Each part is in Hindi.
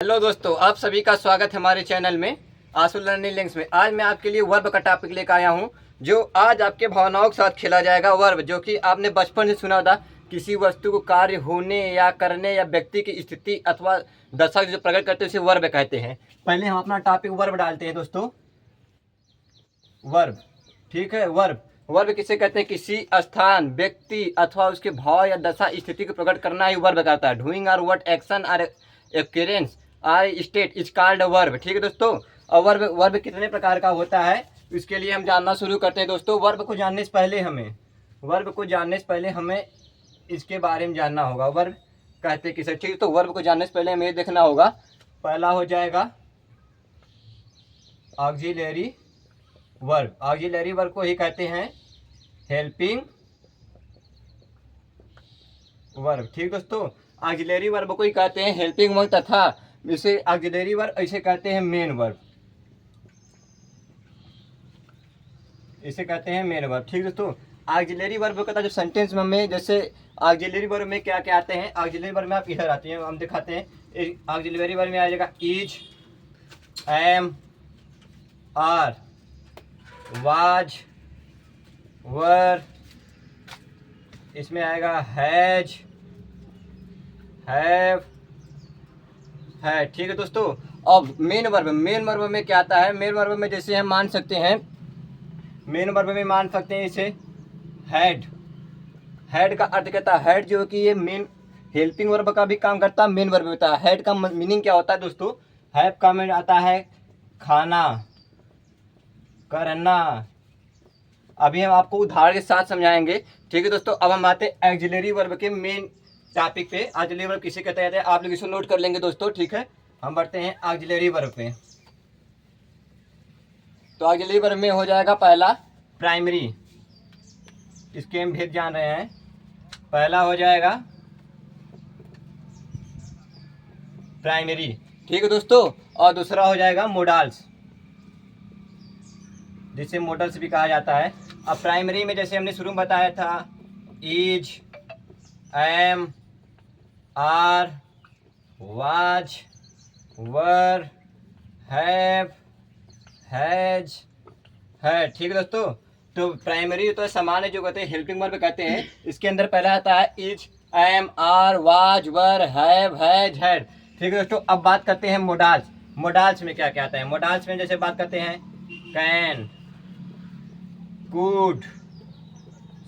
हेलो दोस्तों, आप सभी का स्वागत है हमारे चैनल में आंसू लर्निंग लिंक्स में। आज मैं आपके लिए वर्ब का टॉपिक लेकर आया हूं, जो आज आपके भावनाओं के साथ खेला जाएगा। वर्ब जो कि आपने बचपन से सुना था, किसी वस्तु को कार्य होने या करने या व्यक्ति की स्थिति अथवा दशा जो प्रकट करते हैं उसे वर्ब कहते हैं। पहले हम अपना टॉपिक वर्ब डालते हैं दोस्तों। वर्ब, ठीक है। वर्ब वर्ब किसे कहते हैं? किसी स्थान, व्यक्ति अथवा उसके भाव या दशा स्थिति को प्रकट करना ही वर्ब कहता है। डूइंग और what action or occurrence or state is called verb. ठीक है दोस्तों। और वर्ब कितने प्रकार का होता है इसके लिए हम जानना शुरू करते हैं दोस्तों। वर्ब को जानने से पहले हमें इसके बारे में जानना होगा। वर्ब कहते किसे? ठीक है, तो वर्ब को जानने से पहले हमें ये देखना होगा। पहला हो जाएगा ऑक्सिलरी वर्ब। ऑक्सिलरी वर्ब को ही कहते हैं हेल्पिंग वर्ब। ठीक दोस्तों, ऑक्सिलरी वर्ब को ही कहते हैं हेल्पिंग वर्ब, तथा इसे ऑक्सिलरी वर्ब इसे कहते हैं मेन वर्ब। इसे कहते हैं मेन वर्ब। ठीक दोस्तों, ऑक्सिलरी वर्ब कहता है जो सेंटेंस में हमें, जैसे ऑक्सिलरी वर्ब में क्या क्या आते हैं। ऑक्सिलरी वर्ब में आप इधर आते हैं, हम दिखाते हैं। ऑक्सिलरी वर्ब में आ जाएगा इज, एम, आर, वाज, वर। इसमें आएगा हैज, हैव, है। ठीक है दोस्तों। अब मेन वर्ब में क्या आता है? मेन वर्ब में जैसे हम मान सकते हैं, इसे हैड। हैड का अर्थ कहता है, हैड जो कि ये मेन हेल्पिंग वर्ब का भी काम करता है, मेन वर्ब में होता है। हैड का मीनिंग क्या होता है दोस्तों? हैव का मीनिंग आता है खाना, करना। अभी हम आपको उदाहरण के साथ समझाएंगे। ठीक है दोस्तों, अब हम आते हैं ऑक्सिलरी वर्ब के मेन टॉपिक पे। ऑक्सिलरी वर्ब किसे कहते हैं आप लोग इसको नोट कर लेंगे दोस्तों। ठीक है, हम बढ़ते हैं ऑक्सिलरी वर्ब पे। तो ऑक्सिलरी वर्ब में हो जाएगा पहला प्राइमरी। इसके हम भेद जान रहे हैं। पहला हो जाएगा प्राइमरी, ठीक है दोस्तों। और दूसरा हो जाएगा मोडाल्स, जिसे मोडल्स भी कहा जाता है। अब प्राइमरी में जैसे हमने शुरू में बताया था, is, am, are, was, were, have, has, है। ठीक है दोस्तों। तो प्राइमरी तो सामान्य जो कहते हैं हेल्पिंग वर्ब कहते हैं। इसके अंदर पहला आता है is, am, are, was, were, have, has, had. ठीक है दोस्तों। अब बात करते हैं मोडाल्स। मोडाल्स में क्या क्या आता है? मोडाल्स में जैसे बात करते हैं can, could,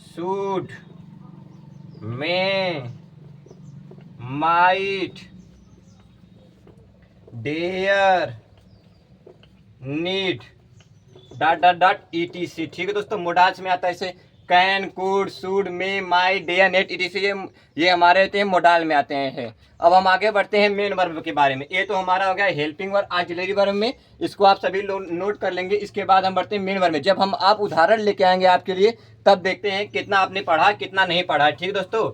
should, may, might, dare, need, dot dot dot ETC. ठीक है दोस्तों, मोडाल्स में आता है इसे can, could, should, may, might, dare, need, ETC. ये हमारे होते हैं मोडाल में आते हैं। अब हम आगे बढ़ते हैं मेन वर्ब के बारे में। ये तो हमारा हो गया हेल्पिंग वर्ब ऑक्सिलरी वर्ब में, इसको आप सभी लोग नोट कर लेंगे। इसके बाद हम बढ़ते हैं मेन वर्ब में। जब हम आप उदाहरण लेके आएंगे आपके लिए, तब देखते हैं कितना आपने पढ़ा कितना नहीं पढ़ा। ठीक है दोस्तों,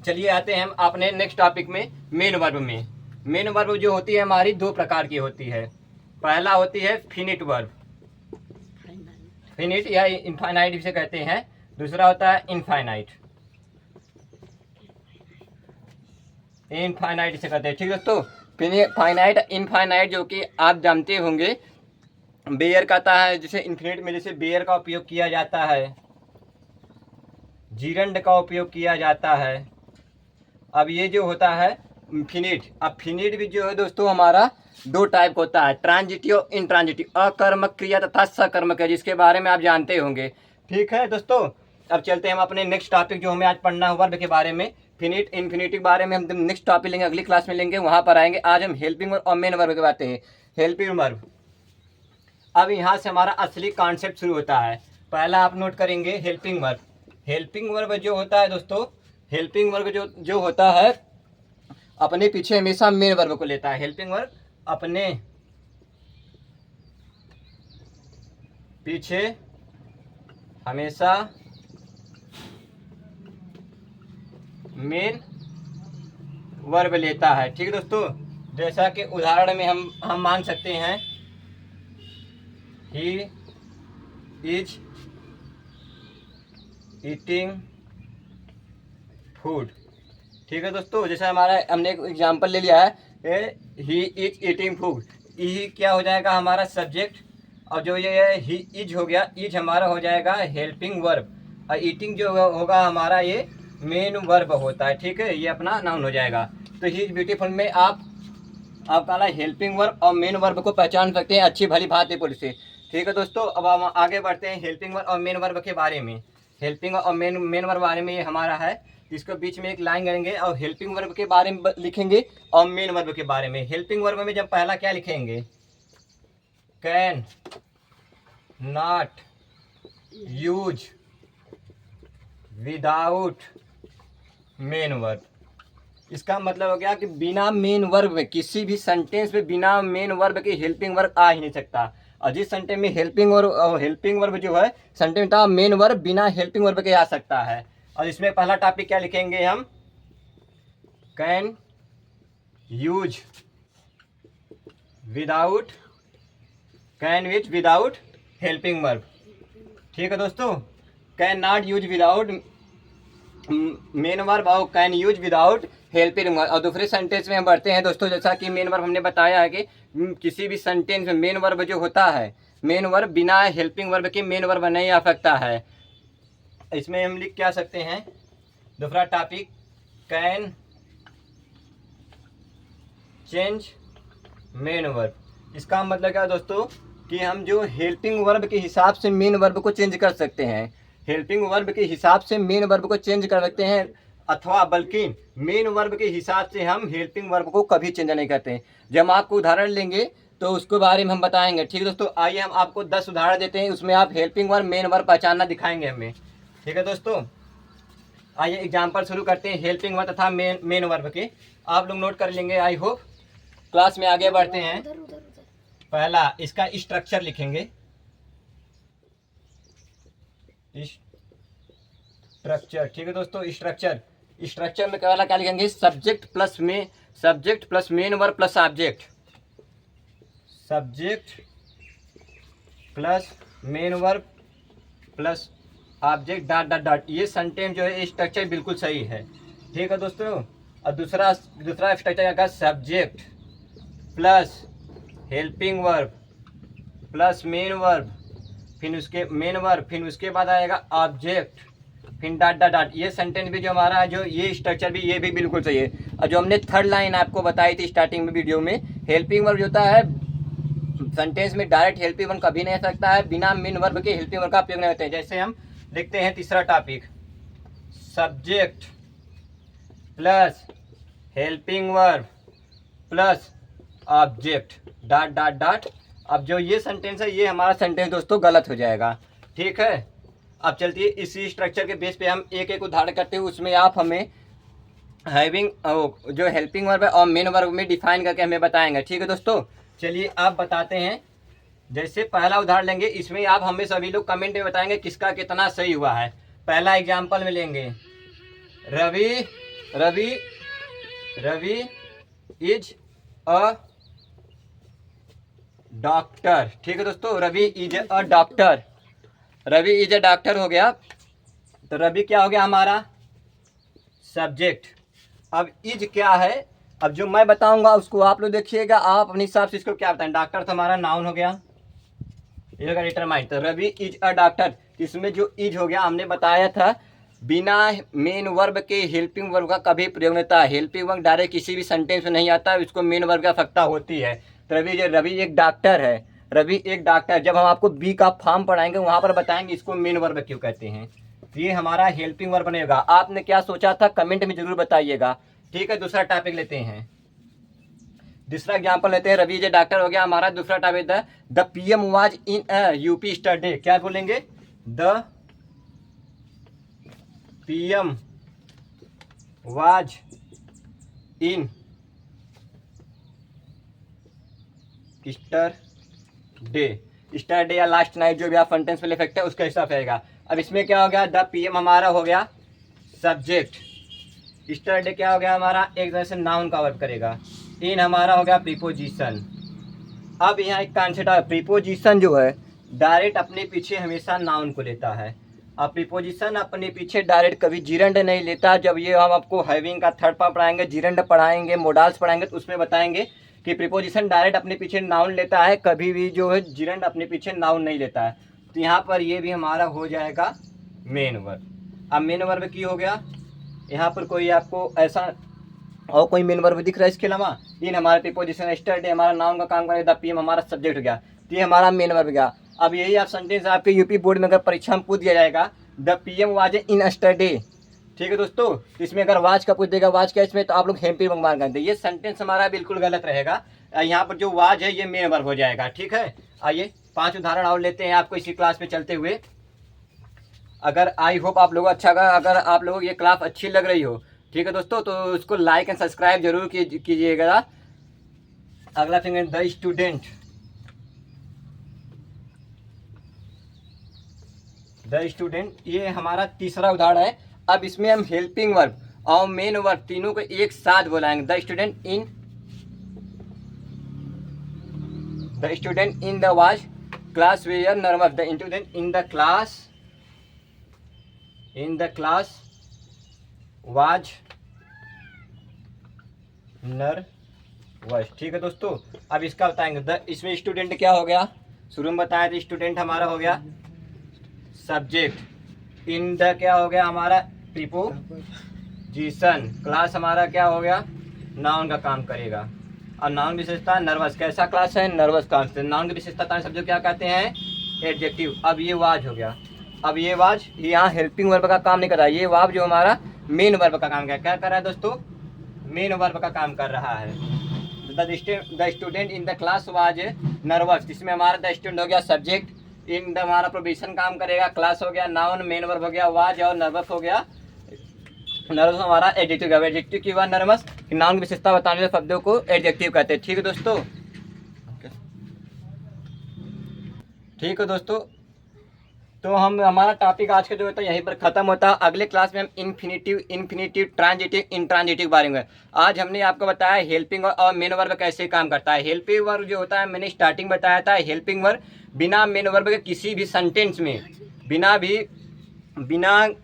चलिए आते हैं हम अपने नेक्स्ट टॉपिक में, मेन वर्ब में। मेन वर्ब जो होती है हमारी दो प्रकार की होती है। पहला होती है फिनिट वर्ब, फिनिट या इनफाइनाइट इसे कहते हैं। दूसरा होता है इनफाइनाइट, इनफाइनाइट इसे कहते हैं। ठीक है दोस्तों, फाइनाइट, इनफाइनाइट जो कि आप जानते होंगे, बेयर कहता है जिसे इन्फिनिट में, जैसे बेयर का उपयोग किया जाता है, जीरंड का उपयोग किया जाता है। अब ये जो होता है फिनिट। अब फिनिट भी जो है दोस्तों हमारा दो टाइप होता है, ट्रांजिटिव और इनट्रांजिटिव, अकर्मक क्रिया तथा सकर्मक क्रिया, जिसके बारे में आप जानते होंगे। ठीक है दोस्तों, अब चलते हैं हम अपने नेक्स्ट टॉपिक जो हमें आज पढ़ना है वर्ब के बारे में। फिनिट, इन्फिनिटी के बारे में हम नेक्स्ट टॉपिक लेंगे, अगली क्लास में लेंगे, वहां पर आएंगे। आज हम हेल्पिंग वर्ब और मेन वर्ब की बातें हैं। हेल्पिंग वर्ब, अब यहाँ से हमारा असली कॉन्सेप्ट शुरू होता है। पहला आप नोट करेंगे हेल्पिंग वर्ब। हेल्पिंग वर्ब जो होता है दोस्तों, हेल्पिंग वर्ब जो होता है अपने पीछे हमेशा मेन वर्ब को लेता है। हेल्पिंग वर्ब अपने पीछे हमेशा मेन वर्ब लेता है। ठीक है दोस्तों, जैसा कि उदाहरण में हम मान सकते हैं, ही इज ईटिंग फूड। ठीक है दोस्तों, जैसे हमने एक एग्जांपल ले लिया है ही इज ईटिंग फूड, ही क्या हो जाएगा हमारा सब्जेक्ट, और जो ये ही इज हो गया, इज हमारा हो जाएगा हेल्पिंग वर्ब, और ईटिंग जो होगा हमारा ये मेन वर्ब होता है। ठीक है, ये अपना नाउन हो जाएगा। तो ही इज ब्यूटीफुल में आप काला हेल्पिंग वर्ब और मेन वर्ब को पहचान सकते हैं अच्छी भली भांति पुलिस से। ठीक है दोस्तों, अब हम आगे बढ़ते हैं हेल्पिंग वर्ब और मेन वर्ब के बारे में। हेल्पिंग और मेन वर्ब बारे में ये हमारा है, इसको बीच में एक लाइन करेंगे और हेल्पिंग वर्ब के बारे में लिखेंगे और मेन वर्ब के बारे में। हेल्पिंग वर्ब में जब पहला क्या लिखेंगे, can not use without main verb. इसका मतलब हो गया कि बिना मेन वर्ब में किसी भी सेंटेंस में बिना मेन वर्ब के हेल्पिंग वर्ब आ ही नहीं सकता। और जिस सेंटेंस में हेल्पिंग वर्ब जो है सेंटेंस था, मेन वर्ब बिना हेल्पिंग वर्ब के आ सकता है। और इसमें पहला टॉपिक क्या लिखेंगे हम, can use without, without helping verb. ठीक है दोस्तों, can not use without main verb और can use without helping verb. और दूसरे सेंटेंस में हम बढ़ते हैं दोस्तों, जैसा कि मेन वर्ब हमने बताया है कि किसी भी सेंटेंस में मेन वर्ब जो होता है, मेन वर्ब बिना हेल्पिंग वर्ब के मेन वर्ब नहीं आ सकता है। इसमें हम लिख क्या सकते हैं, दूसरा topic, can change main verb. इसका मतलब क्या है दोस्तों कि हम जो हेल्पिंग वर्ब के हिसाब से मेन वर्ब को चेंज कर सकते हैं, हेल्पिंग वर्ब के हिसाब से मेन वर्ब को चेंज कर सकते हैं, अथवा बल्कि मेन वर्ब के हिसाब से हम हेल्पिंग वर्ब को कभी चेंज नहीं करते। जब हम आपको उदाहरण लेंगे तो उसके बारे में हम बताएंगे। ठीक है दोस्तों, आइए हम आपको 10 उदाहरण देते हैं, उसमें आप हेल्पिंग वर्ब मेन वर्ब पहचानना दिखाएंगे हमें। ठीक है दोस्तों, आइए एग्जाम्पल शुरू करते हैं हेल्पिंग वर्ब तथा मेन वर्ब के। आप लोग नोट कर लेंगे, आई होप। क्लास में आगे बढ़ते हैं। पहला इसका स्ट्रक्चर लिखेंगे, स्ट्रक्चर। ठीक है दोस्तों, स्ट्रक्चर में क्या लिखेंगे, subject plus main verb plus object, subject plus main verb plus object dot dot dot. ये सेंटेंस जो है स्ट्रक्चर बिल्कुल सही है। ठीक है दोस्तों, और दूसरा स्ट्रक्चर का subject plus helping verb plus main verb, फिर उसके मेन वर्ब, फिर उसके बाद आएगा ऑब्जेक्ट, फिर डॉट डॉट डॉट। ये सेंटेंस भी जो हमारा है, जो ये स्ट्रक्चर भी, ये भी बिल्कुल सही है। और जो हमने थर्ड लाइन आपको बताई थी स्टार्टिंग में वीडियो में, हेल्पिंग वर्ब जो होता है सेंटेंस में डायरेक्ट हेल्पिंग वर्ब कभी नहीं आ सकता है, बिना मेन वर्ब के हेल्पिंग वर्ब का उपयोग नहीं होता है। जैसे हम लिखते हैं तीसरा topic, subject plus helping verb plus object dot dot dot. अब जो ये सेंटेंस है, ये हमारा सेंटेंस दोस्तों गलत हो जाएगा। ठीक है, अब चलती है इसी स्ट्रक्चर के बेस पे हम एक एक उदाहरण करते हैं, उसमें आप हमें हैविंग जो हेल्पिंग वर्ब है और मेन वर्ब में डिफाइन करके हमें बताएंगे। ठीक है दोस्तों, चलिए आप बताते हैं। जैसे पहला उदाहरण लेंगे, इसमें आप हमें सभी लोग कमेंट में बताएंगे किसका कितना सही हुआ है। पहला एग्जाम्पल में लेंगे, रवि इज अ डॉक्टर। ठीक है दोस्तों, Ravi is a doctor, Ravi is a doctor हो गया। तो रवि क्या हो गया हमारा सब्जेक्ट। अब इज क्या है, अब जो मैं बताऊंगा उसको आप लोग देखिएगा, आप अपने हिसाब से इसको क्या बताएं। डॉक्टर तो हमारा नाउन हो गया, ये होगा डिटरमाइन। तो रवि इज अ डॉक्टर, इसमें जो इज हो गया हमने बताया था बिना मेन वर्ब के हेल्पिंग वर्ब का कभी प्रयोग नहीं होता। हेल्पिंग वर्ब डायरेक्ट किसी भी सेंटेंस में नहीं आता, इसको मेन वर्ब की आवश्यकता होती है। तो रवि एक डॉक्टर है, रवि एक डॉक्टर। जब हम आपको बी का फॉर्म पढ़ाएंगे वहाँ पर बताएंगे इसको मेन वर्ब क्यों कहते हैं। ये हमारा हेल्पिंग वर्ब बनेगा। आपने क्या सोचा था कमेंट में जरूर बताइएगा। ठीक है, दूसरा टॉपिक लेते हैं, दूसरा एग्जाम्पल लेते हैं। रवि जे डॉक्टर हो गया हमारा। दूसरा टॉपिक है the PM was in UP study. क्या बोलेंगे, द पीएम वाज इन स्टरडे या लास्ट नाइट, जो भी आप सेंटेंस में इफेक्ट है उसका हिसाब रहेगा। अब इसमें क्या हो गया, द पीएम हमारा हो गया सब्जेक्ट, स्टरडे क्या हो गया हमारा एक तरह से नाउन का वर्ब करेगा, इन हमारा हो गया प्रीपोजिशन। अब यहाँ एक कॉन्सेप्ट है, प्रीपोजिशन जो है डायरेक्ट अपने पीछे हमेशा नाउन को लेता है। अब प्रीपोजिशन अपने पीछे डायरेक्ट कभी जीरंड नहीं लेता। जब ये हम आपको हैविंग का थर्ड पार्ट पढ़ाएंगे, जीरंड पढ़ाएंगे, मोडाल्स पढ़ाएंगे, तो उसमें बताएंगे कि प्रीपोजिशन डायरेक्ट अपने पीछे नाउन लेता है, कभी भी जो है जीरंड अपने पीछे नाउन नहीं लेता है। तो यहाँ पर ये भी हमारा हो जाएगा मेन वर्ब। अब मेन वर्ब की हो गया। यहाँ पर कोई आपको ऐसा और कोई मेन वर्ब दिख रहा है इसके अलावा? इन हमारा प्रीपोजिशन, स्टडी हमारा नाउन का काम करेगा, पीएम हमारा सब्जेक्ट हो गया, तो ये हमारा मेन वर्ब गया। अब यही आप सेंटेंस आपके यूपी बोर्ड में अगर परीक्षा में पूछ दिया जाएगा, the PM was in study, ठीक है दोस्तों, तो इसमें अगर वाज का पूछ देगा, वाज क्या इसमें, तो आप लोग हेम्पी मंगवार करते, ये सेंटेंस हमारा बिल्कुल गलत रहेगा। यहाँ पर जो वाज है ये मेन वर्ब हो जाएगा, ठीक है। आइए 5 उदाहरण और लेते हैं आपको इसी क्लास में चलते हुए। अगर आई होप आप लोगों अच्छा का, अगर आप लोगों को ये क्लास अच्छी लग रही हो, ठीक है दोस्तों, तो उसको लाइक एंड सब्सक्राइब जरूर कीजिएगा। अगला थिंग है द स्टूडेंट। द स्टूडेंट ये हमारा तीसरा उदाहरण है। अब इसमें हम हेल्पिंग वर्ब और मेन वर्ब तीनों को एक साथ बोलाएंगे। The student in the was class were nervous. The student in the class was nervous, ठीक है दोस्तों। अब इसका बताएंगे। इसमें स्टूडेंट क्या हो गया, शुरू में बताया था स्टूडेंट हमारा हो गया सब्जेक्ट, इन द क्या हो गया हमारा प्रीपोजिशन, क्लास हमारा क्या हो गया नाउन का काम करेगा। और नाउन विशेषता नर्वस, कैसा क्लास है, नर्वस क्लास। नाउन की विशेषता शब्द क्या कहते हैं, एडजेक्टिव। अब ये वाज हो गया। अब ये वाज यहाँ हेल्पिंग वर्ब का काम नहीं कर रहा है, ये वाज जो हमारा मेन वर्ब का काम क्या कर रहा है दोस्तों, मेन वर्ब का काम कर रहा है। The student in the class was nervous, इसमें हमारा द स्टूडेंट हो गया सब्जेक्ट, इन द हमारा प्रोविजन काम करेगा, क्लास हो गया नाउन, मेन वर्ब हो गया वाज, और नर्वस हो गया, नर्वस हमारा एडजेक्टिव है। एडजेक्टिव की बात नर्वस, नाउन की विशेषता बताने वाले शब्दों को एडजेक्टिव कहते हैं, ठीक है दोस्तों। ठीक है दोस्तों, तो हम हमारा टॉपिक आज का जो होता है यहीं पर खत्म होता है। अगले क्लास में हम इन्फिनिटिव, ट्रांजिटिव, इंट्रांजिटिव बारे में। आज हमने आपको बताया हेल्पिंग और मेन वर्ब कैसे काम करता है। हेल्पिंग वर्ब जो होता है मैंने स्टार्टिंग बताया था, हेल्पिंग वर्ब बिना मेन वर्ब के किसी भी सेंटेंस में, बिना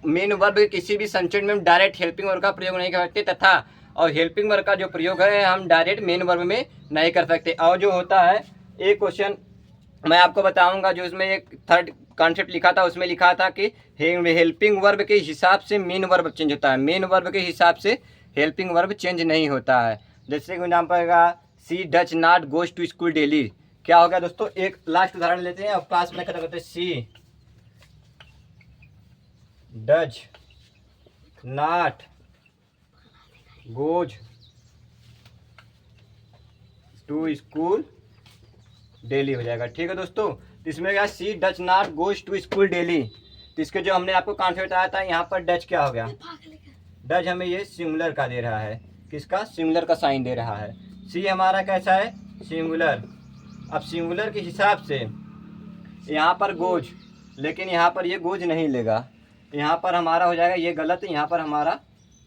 मेन वर्ब के किसी भी सेंटेंस में डायरेक्ट हेल्पिंग वर्ब का प्रयोग नहीं कर सकते, तथा और हेल्पिंग वर्ब का जो प्रयोग है हम डायरेक्ट मेन वर्ब में नहीं कर सकते। और जो होता है एक क्वेश्चन मैं आपको बताऊंगा, जो इसमें एक थर्ड कॉन्सेप्ट लिखा था, उसमें लिखा था कि हेल्पिंग वर्ब के हिसाब से मेन वर्ब चेंज होता है, मेन वर्ब के हिसाब से हेल्पिंग वर्ब चेंज नहीं होता है। जैसे कि एग्जाम्पल का she does not goes to school daily, क्या हो गया दोस्तों, एक लास्ट उदाहरण लेते हैं और क्लास में खत्म करते हैं। She does not goes to school daily हो जाएगा, ठीक है दोस्तों। तो इसमें क्या, she does not goes to school daily, तो इसके जो हमने आपको कॉन्सेप्ट आया था, यहाँ पर डज क्या हो गया, डज हमें ये सिंगुलर का दे रहा है, किसका, सिंगुलर का साइन दे रहा है। सी हमारा कैसा है, सिंगुलर। अब सिंगुलर के हिसाब से यहाँ पर गोज, लेकिन यहाँ पर ये गोज नहीं लेगा, यहाँ पर हमारा हो जाएगा ये गलत, यहाँ पर हमारा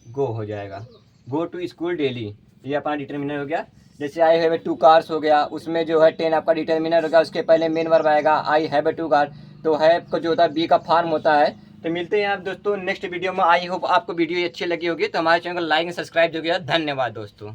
गो हो जाएगा, गो टू स्कूल डेली, ये अपना डिटर्मिनर हो गया। जैसे आई हैव 2 कार्स हो गया, उसमें जो है 10 आपका डिटर्मिनर होगा, उसके पहले मेन वर्ब आएगा, आई हैव 2 कार, तो हैव को जो होता है बी का फॉर्म होता है। तो मिलते हैं आप दोस्तों नेक्स्ट वीडियो में। आई होप आपको वीडियो अच्छी लगी होगी, तो हमारे चैनल को लाइक एंड सब्सक्राइब जो किया। धन्यवाद दोस्तों।